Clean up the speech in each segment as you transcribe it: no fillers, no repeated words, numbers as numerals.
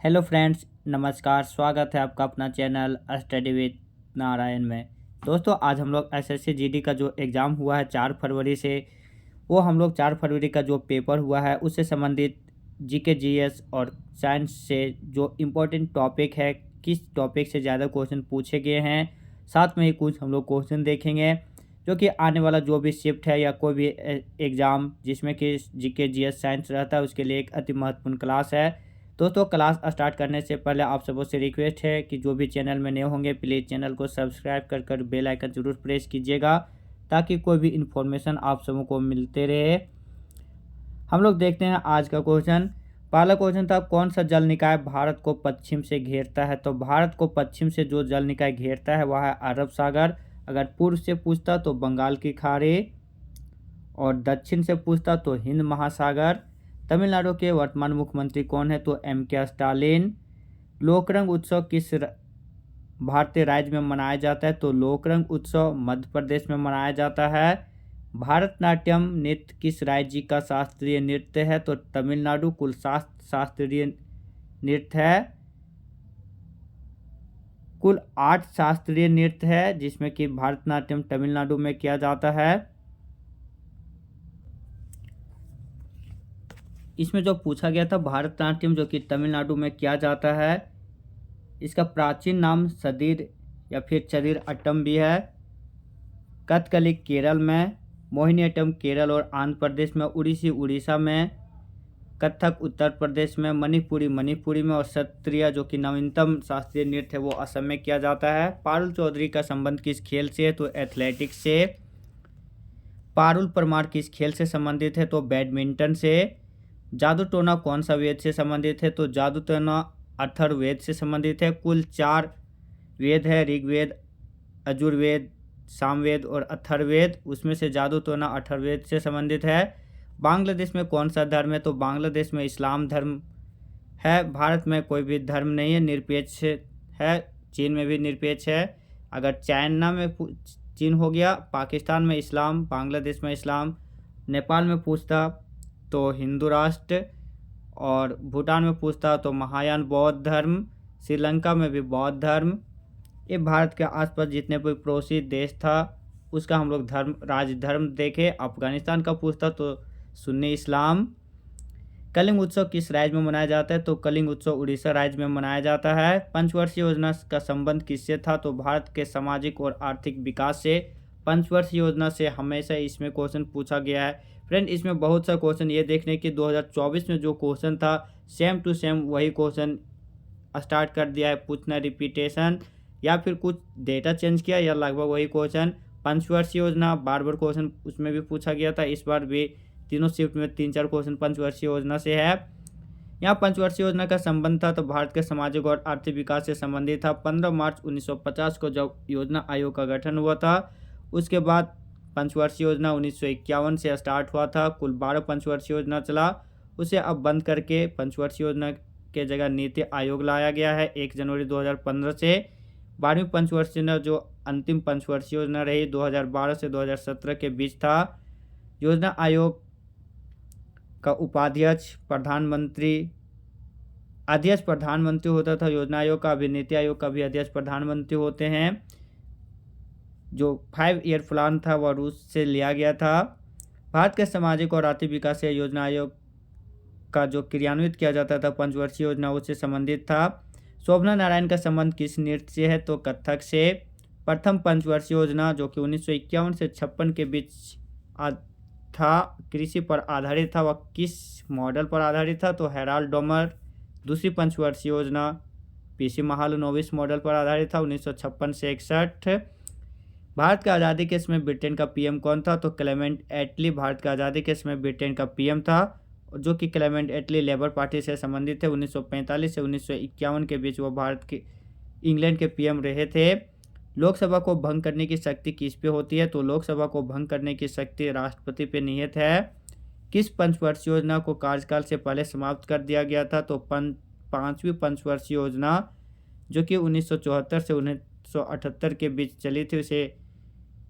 Hello friends, नमस्कार। स्वागत है आपका अपना चैनल स्टडी विद नारायण में। दोस्तों, आज हम लोग एसएससी जीडी का जो एग्ज़ाम हुआ है 4 फरवरी से, वो हम लोग 4 फरवरी का जो पेपर हुआ है उससे संबंधित जीके जीएस और साइंस से जो इम्पोर्टेंट टॉपिक है, किस टॉपिक से ज़्यादा क्वेश्चन पूछे गए हैं, साथ में ही कुछ हम लोग क्वेश्चन देखेंगे जो कि आने वाला जो भी शिफ्ट है या कोई भी एग्ज़ाम जिसमें कि जीके जीएस साइंस रहता है उसके लिए एक अति महत्वपूर्ण क्लास है। दोस्तों, क्लास स्टार्ट करने से पहले आप सबों से रिक्वेस्ट है कि जो भी चैनल में नए होंगे प्लीज़ चैनल को सब्सक्राइब कर बेल आइकन ज़रूर प्रेस कीजिएगा ताकि कोई भी इन्फॉर्मेशन आप सबों को मिलते रहे। हम लोग देखते हैं आज का क्वेश्चन। पहला क्वेश्चन था, कौन सा जल निकाय भारत को पश्चिम से घेरता है? तो भारत को पश्चिम से जो जल निकाय घेरता है वह है अरब सागर। अगर पूर्व से पूछता तो बंगाल की खाड़ी, और दक्षिण से पूछता तो हिंद महासागर। तमिलनाडु के वर्तमान मुख्यमंत्री कौन है? तो के स्टालिन। लोकरंग उत्सव किस भारतीय राज्य में मनाया जाता है? तो लोकरंग उत्सव मध्य प्रदेश में मनाया जाता है। भारतनाट्यम नृत्य किस राज्य का शास्त्रीय नृत्य है? तो तमिलनाडु कुल शास्त्रीय नृत्य है। कुल 8 शास्त्रीय नृत्य है जिसमें कि भारतनाट्यम तमिलनाडु में किया जाता है। इसमें जो पूछा गया था भारतनाट्यम जो कि तमिलनाडु में किया जाता है, इसका प्राचीन नाम सदीर या फिर चदीर अट्टम भी है। कथकली केरल में, मोहिनीअट्टम केरल और आंध्र प्रदेश में, उड़ीसी उड़ीसा में, कथक उत्तर प्रदेश में, मणिपुरी मणिपुरी में और सत्रिया जो कि नवीनतम शास्त्रीय नृत्य है वो असम में किया जाता है। पारुल चौधरी का संबंध किस खेल से है? तो एथलेटिक्स से। पारुल परमार किस खेल से संबंधित है? तो बैडमिंटन से। जादू टोना कौन सा वेद से संबंधित है? तो जादू टोना अथर्ववेद से संबंधित है। कुल 4 वेद है, ऋग्वेद, यजुर्वेद, सामवेद और अथर्ववेद। उसमें से जादू टोना अथर्ववेद से संबंधित है। बांग्लादेश में कौन सा धर्म है? तो बांग्लादेश में इस्लाम धर्म है। भारत में कोई भी धर्म नहीं है, निरपेक्ष है। चीन में भी निरपेक्ष है। अगर चाइना में चीन हो गया, पाकिस्तान में इस्लाम, बांग्लादेश में इस्लाम, नेपाल में पूछता तो हिंदू राष्ट्र, और भूटान में पूछता तो महायान बौद्ध धर्म, श्रीलंका में भी बौद्ध धर्म। ये भारत के आसपास जितने भी पड़ोसी देश था उसका हम लोग राज धर्म देखे। अफगानिस्तान का पूछता तो सुन्नी इस्लाम। कलिंग उत्सव किस राज्य में मनाया जाता है? तो कलिंग उत्सव उड़ीसा राज्य में मनाया जाता है। पंचवर्षीय योजना का संबंध किससे था? तो भारत के सामाजिक और आर्थिक विकास से। पंचवर्षीय योजना से हमेशा इसमें क्वेश्चन पूछा गया है। फ्रेंड, इसमें बहुत सा क्वेश्चन ये देखने की 2024 में जो क्वेश्चन था सेम टू सेम वही क्वेश्चन स्टार्ट कर दिया है पूछना, रिपीटेशन या फिर कुछ डेटा चेंज किया या लगभग वही क्वेश्चन। पंचवर्षीय योजना बार बार क्वेश्चन उसमें भी पूछा गया था, इस बार भी तीनों शिफ्ट में 3-4 क्वेश्चन पंचवर्षीय योजना से है। यहाँ पंचवर्षीय योजना का संबंध था तो भारत के सामाजिक और आर्थिक विकास से संबंधित था। 15 मार्च 1950 को जब योजना आयोग का गठन हुआ था, उसके बाद पंचवर्षीय योजना 1951 से स्टार्ट हुआ था। कुल 12 पंचवर्षीय योजना चला, उसे अब बंद करके पंचवर्षीय योजना के जगह नीति आयोग लाया गया है 1 जनवरी 2015 से। 12वीं पंचवर्षीय योजना जो अंतिम पंचवर्षीय योजना रही 2012 से 2017 के बीच था। योजना आयोग का उपाध्यक्ष अध्यक्ष प्रधानमंत्री होता था। योजना आयोग का, नीति आयोग का भी अध्यक्ष प्रधानमंत्री होते हैं। जो 5 ईयर प्लान था वह रूस से लिया गया था। भारत के सामाजिक और आर्थिक विकास से योजना आयोग का जो क्रियान्वित किया जाता था पंचवर्षीय योजना उससे संबंधित था। शोभना नारायण का संबंध किस नृत्य से है? तो कथक से। प्रथम पंचवर्षीय योजना जो कि 1951 से 56 के बीच था, कृषि पर आधारित था, वह किस मॉडल पर आधारित था? तो हेराल्ड डोमर। दूसरी पंचवर्षीय योजना पीसी महालनोबिस मॉडल पर आधारित था 1956 से 61। भारत की आज़ादी के समय ब्रिटेन का पीएम कौन था? तो क्लेमेंट एटली भारत की आज़ादी के समय ब्रिटेन का पीएम था, जो कि क्लेमेंट एटली लेबर पार्टी से संबंधित थे। 1945 से 1951 के बीच वो इंग्लैंड के पीएम रहे थे। लोकसभा को भंग करने की शक्ति किस पे होती है? तो लोकसभा को भंग करने की शक्ति राष्ट्रपति पे निहित है। किस पंचवर्षीय योजना को कार्यकाल से पहले समाप्त कर दिया गया था? तो 5वीं पंचवर्षीय योजना जो कि 1974 से 1978 के बीच चली थी, उसे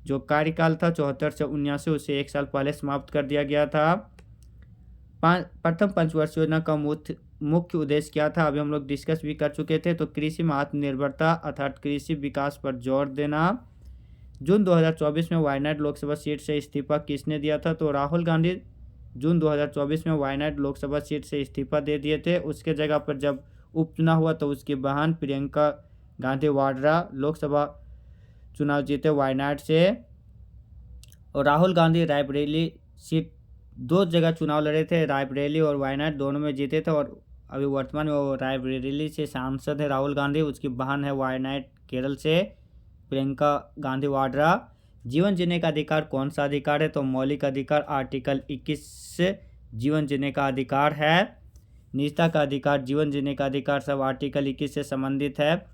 जो कार्यकाल था 74 से 79 उसे 1 साल पहले समाप्त कर दिया गया था। प्रथम पंचवर्षीय योजना का मुख्य उद्देश्य क्या था, अभी हम लोग डिस्कस भी कर चुके थे। तो कृषि में आत्मनिर्भरता अर्थात कृषि विकास पर जोर देना। जून 2024 में वायनाड लोकसभा सीट से इस्तीफा किसने दिया था, तो राहुल गांधी जून 2024 में वायनाड लोकसभा सीट से इस्तीफा दे दिए थे। उसके जगह पर जब उपचुनाव हुआ तो उसकी बहन प्रियंका गांधी वाड्रा लोकसभा चुनाव जीते वायनाड से। और राहुल गांधी रायबरेली सीट, दो जगह चुनाव लड़े थे, रायबरेली और वायनाड दोनों में जीते थे। और अभी वर्तमान में वो रायबरेली से सांसद है राहुल गांधी। उसकी बहन है वायनाड केरल से प्रियंका गांधी वाड्रा। जीवन जीने का अधिकार कौन सा अधिकार है, तो मौलिक अधिकार आर्टिकल 21 जीवन जीने का अधिकार है। निजता का अधिकार, जीवन जीने का अधिकार सब आर्टिकल 21 से संबंधित है।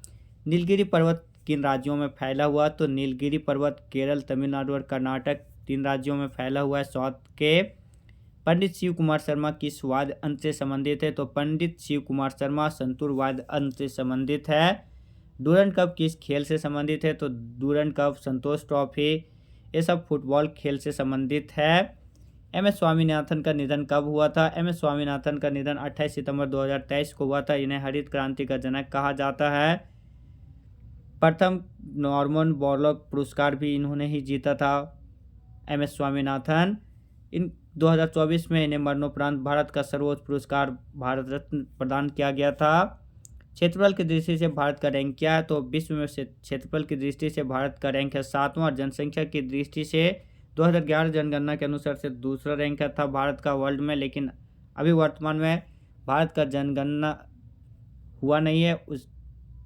नीलगिरी पर्वत किन राज्यों में फैला हुआ, तो नीलगिरी पर्वत केरल, तमिलनाडु और कर्नाटक 3 राज्यों में फैला हुआ है साउथ के। पंडित शिव कुमार शर्मा किस वाद्य यंत्र से संबंधित है, तो पंडित शिव कुमार शर्मा संतूर वाद्य यंत्र से संबंधित है। डूरंड कप किस खेल से संबंधित है, तो डूरंड कप, संतोष ट्रॉफी, ये सब फुटबॉल खेल से संबंधित है। एम एस स्वामीनाथन का निधन कब हुआ था, एम एस स्वामीनाथन का निधन 28 सितंबर 2023 को हुआ था। इन्हें हरित क्रांति का जनक कहा जाता है। प्रथम नॉर्मन बोरलॉग पुरस्कार भी इन्होंने ही जीता था, एम एस स्वामीनाथन। इन 2024 में इन्हें मरणोपरांत भारत का सर्वोच्च पुरस्कार भारत रत्न प्रदान किया गया था। क्षेत्रफल की दृष्टि से भारत का रैंक क्या है, तो विश्व में से क्षेत्रफल की दृष्टि से भारत का रैंक है 7वां। और जनसंख्या की दृष्टि से 2011 जनगणना के अनुसार से दूसरा रैंक था भारत का वर्ल्ड में। लेकिन अभी वर्तमान में भारत का जनगणना हुआ नहीं है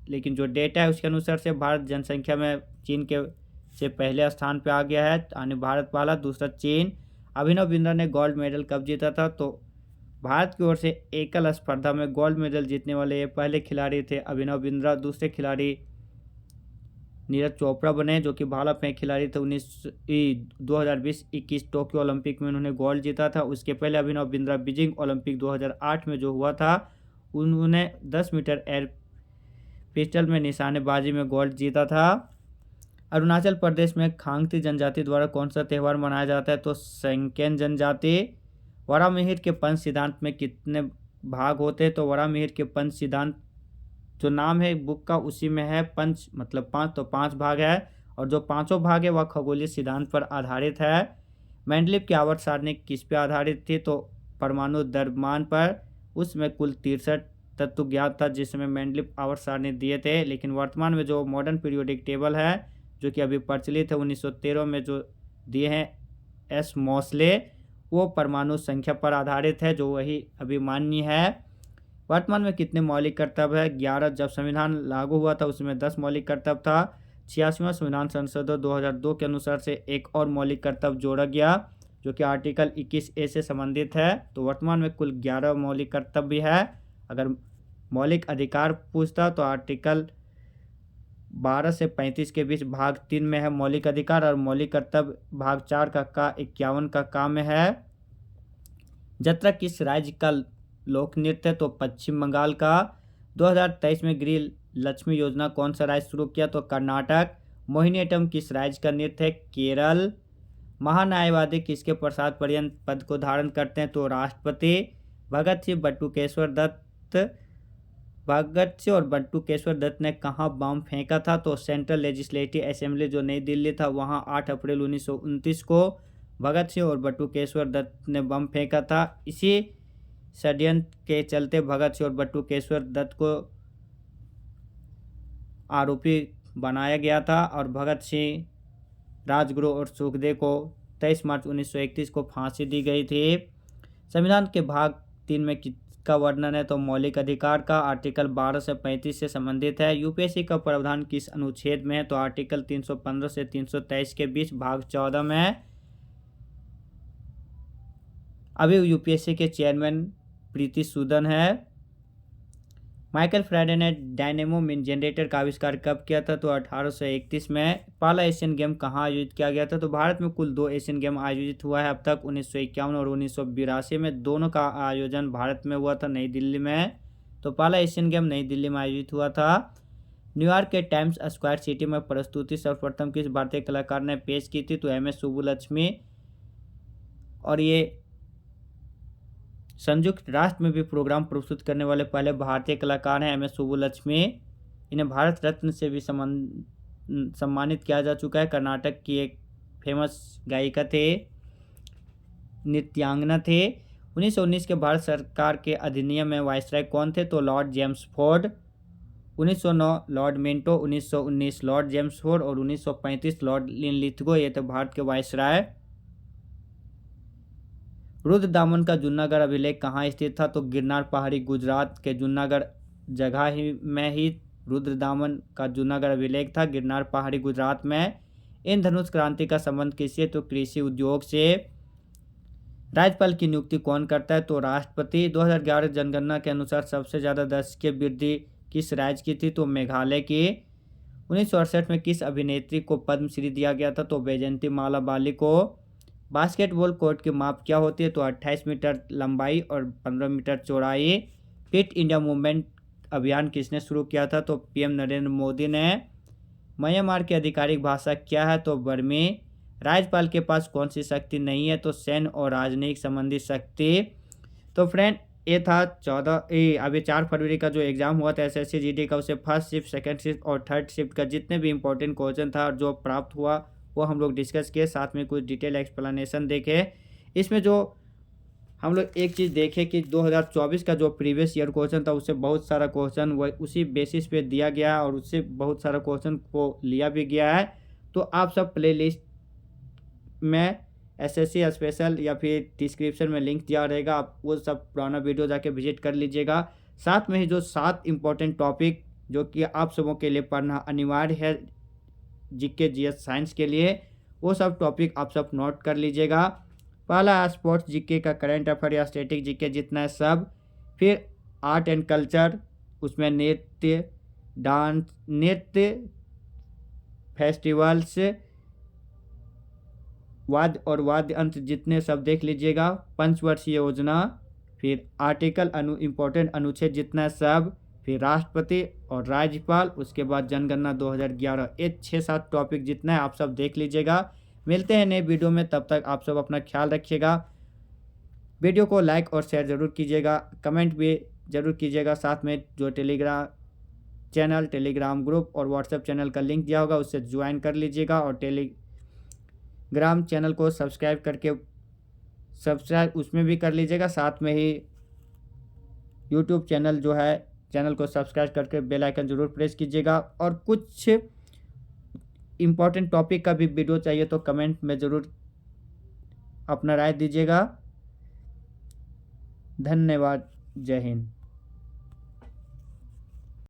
लेकिन जो डेटा है उसके अनुसार से भारत जनसंख्या में चीन के से पहले स्थान पे आ गया है, यानी भारत पहला, दूसरा चीन। अभिनव बिंद्रा ने गोल्ड मेडल कब जीता था, तो भारत की ओर से एकल स्पर्धा में गोल्ड मेडल जीतने वाले ये पहले खिलाड़ी थे अभिनव बिंद्रा। दूसरे खिलाड़ी नीरज चोपड़ा बने जो कि भाला फेंक खिलाड़ी थे। 2020-21 टोक्यो ओलंपिक में उन्होंने गोल्ड जीता था। उसके पहले अभिनव बिंद्रा बीजिंग ओलंपिक 2008 में जो हुआ था उन्होंने 10 मीटर एयर पिस्टल में निशानेबाजी में गोल्ड जीता था। अरुणाचल प्रदेश में खांगती जनजाति द्वारा कौन सा त्यौहार मनाया जाता है, तो संकेन जनजाति। वरामिहिर के पंच सिद्धांत में कितने भाग होते हैं, तो वरामिहिर के पंच सिद्धांत जो नाम है बुक का उसी में है, पंच मतलब 5, तो 5 भाग है। और जो पांचों भाग है वह खगोलीय सिद्धांत पर आधारित है। मेंडलीव की आवर्त सारणी किस पे आधारित थी, तो परमाणु द्रव्यमान पर। उसमें कुल 63 तत्व ज्ञात था जिसमें मेंडलीव आवर्त सारणी दिए थे। लेकिन वर्तमान में जो मॉडर्न पीरियोडिक टेबल है जो कि अभी प्रचलित है 1913 में जो दिए हैं एस मॉसले, वो परमाणु संख्या पर आधारित है जो वही अभी मान्य है। वर्तमान में कितने मौलिक कर्तव्य है, 11। जब संविधान लागू हुआ था उसमें 10 मौलिक कर्तव्य था। 86वां संविधान संशोधन 2002 के अनुसार से एक और मौलिक कर्तव्य जोड़ा गया जो कि आर्टिकल 21A से संबंधित है। तो वर्तमान में कुल 11 मौलिक कर्तव्य है। अगर मौलिक अधिकार पूछता तो आर्टिकल 12 से 35 के बीच भाग 3 में है मौलिक अधिकार, और मौलिक कर्तव्य भाग 4 का 51 का काम में है। जत्रा किस राज्य का लोक नृत्य है, तो पश्चिम बंगाल का। 2023 में गृह लक्ष्मी योजना कौन सा राज्य शुरू किया, तो कर्नाटक। मोहिनीअट्टम किस राज्य का नृत्य है, केरल। महान्यायवादी किसके प्रसाद पर्यंत पद को धारण करते हैं, तो राष्ट्रपति। भगत सिंह और बटुकेश्वर दत्त ने कहाँ बम फेंका था, तो सेंट्रल लेजिस्लेटिव असेंबली जो नई दिल्ली था वहाँ 8 अप्रैल 1929 को भगत सिंह और बटुकेश्वर दत्त ने बम फेंका था। इसी षड्यंत्र के चलते भगत सिंह और बटुकेश्वर दत्त को आरोपी बनाया गया था और भगत सिंह, राजगुरु और सुखदेव को 23 मार्च 1931 को फांसी दी गई थी। संविधान के भाग 3 में किसका वर्णन है, तो मौलिक अधिकार का। आर्टिकल 12 से 35 से संबंधित है। यूपीएससी का प्रावधान किस अनुच्छेद में है, तो आर्टिकल 315 से 323 के बीच भाग 14 में है। अभी यूपीएससी के चेयरमैन प्रीति सूदन है। माइकल फ्राइडे ने डायनेमो मिन जनरेटर का आविष्कार कब किया था, तो 1831 में। पहला एशियन गेम कहाँ आयोजित किया गया था, तो भारत में कुल 2 एशियन गेम आयोजित हुआ है अब तक। 1951 और 1982 में दोनों का आयोजन भारत में हुआ था, नई दिल्ली में। तो पहला एशियन गेम नई दिल्ली में आयोजित हुआ था। न्यूयॉर्क के टाइम्स स्क्वायर सिटी में प्रस्तुति सर्वप्रथम किस भारतीय कलाकार ने पेश की थी, तो एम एस सुब्बुलक्ष्मी। और ये संयुक्त राष्ट्र में भी प्रोग्राम प्रस्तुत करने वाले पहले भारतीय कलाकार हैं MS सुब्बुलक्ष्मी। इन्हें भारत रत्न से भी सम्मानित किया जा चुका है। कर्नाटक की एक फेमस गायिका थे, नृत्यांगना थे। 1919 के भारत सरकार के अधिनियम में वायसराय कौन थे? तो Lord James Ford. 1909 Lord Minto, 1919 Lord James Ford और 1935 लॉर्ड लिनलिथगो, ये थे भारत के वायसराय। रुद्रदामन का जूनागढ़ अभिलेख कहाँ स्थित था? तो गिरनार पहाड़ी गुजरात के जूनागढ़ जगह ही में ही रुद्रदामन का जूनागढ़ अभिलेख था, गिरनार पहाड़ी गुजरात में। इंद्रधनुष क्रांति का संबंध किससे? तो कृषि उद्योग से। राज्यपाल की नियुक्ति कौन करता है? तो राष्ट्रपति। 2011 जनगणना के अनुसार सबसे ज़्यादा दशकीय वृद्धि किस राज्य की थी? तो मेघालय की। 1968 में किस अभिनेत्री को पद्मश्री दिया गया था? तो वैजयंती माला बाली को। बास्केटबॉल कोर्ट की माप क्या होती है? तो 28 मीटर लंबाई और 15 मीटर चौड़ाई। फिट इंडिया मूवमेंट अभियान किसने शुरू किया था? तो PM नरेंद्र मोदी ने। म्यांमार की आधिकारिक भाषा क्या है? तो बर्मी। राज्यपाल के पास कौन सी शक्ति नहीं है? तो सैन्य और राजनयिक संबंधी शक्ति। तो फ्रेंड, ये था अभी 4 फरवरी का जो एग्जाम हुआ था SSC GD का, उसे फर्स्ट शिफ्ट, सेकंड शिफ्ट और थर्ड शिफ्ट का जितने भी इंपॉर्टेंट क्वेश्चन था और जो प्राप्त हुआ वो हम लोग डिस्कस किए, साथ में कुछ डिटेल एक्सप्लेनेशन देखे। इसमें जो हम लोग एक चीज़ देखें कि 2024 का जो प्रीवियस ईयर क्वेश्चन था उससे बहुत सारा क्वेश्चन वह उसी बेसिस पे दिया गया और उससे बहुत सारा क्वेश्चन को लिया भी गया है। तो आप सब प्लेलिस्ट में SSC स्पेशल या फिर डिस्क्रिप्शन में लिंक दिया रहेगा, आप वो सब पुराना वीडियो जाके विजिट कर लीजिएगा। साथ में ही जो 7 इम्पोर्टेंट टॉपिक जो कि आप सबों के लिए पढ़ना अनिवार्य है GK GS साइंस के लिए, वो सब टॉपिक आप सब नोट कर लीजिएगा। पहला स्पोर्ट्स GK का, करंट अफेयर या स्टैटिक GK जितना है सब। फिर आर्ट एंड कल्चर, उसमें नृत्य, डांस, नृत्य, फेस्टिवल्स, वाद्य और वाद्य यंत्र जितने सब देख लीजिएगा। पंचवर्षीय योजना, फिर आर्टिकल इम्पोर्टेंट अनुच्छेद जितना सब, फिर राष्ट्रपति और राज्यपाल, उसके बाद जनगणना 2011, ये 6-7 टॉपिक जितना है आप सब देख लीजिएगा। मिलते हैं नए वीडियो में, तब तक आप सब अपना ख्याल रखिएगा। वीडियो को लाइक और शेयर ज़रूर कीजिएगा, कमेंट भी ज़रूर कीजिएगा। साथ में जो टेलीग्राम चैनल, टेलीग्राम ग्रुप और व्हाट्सएप चैनल का लिंक दिया होगा उससे ज्वाइन कर लीजिएगा और टेलीग्राम चैनल को सब्सक्राइब उसमें भी कर लीजिएगा। साथ में ही यूट्यूब चैनल जो है, चैनल को सब्सक्राइब करके बेल आइकन ज़रूर प्रेस कीजिएगा। और कुछ इम्पोर्टेंट टॉपिक का भी वीडियो चाहिए तो कमेंट में ज़रूर अपना राय दीजिएगा। धन्यवाद। जय हिंद।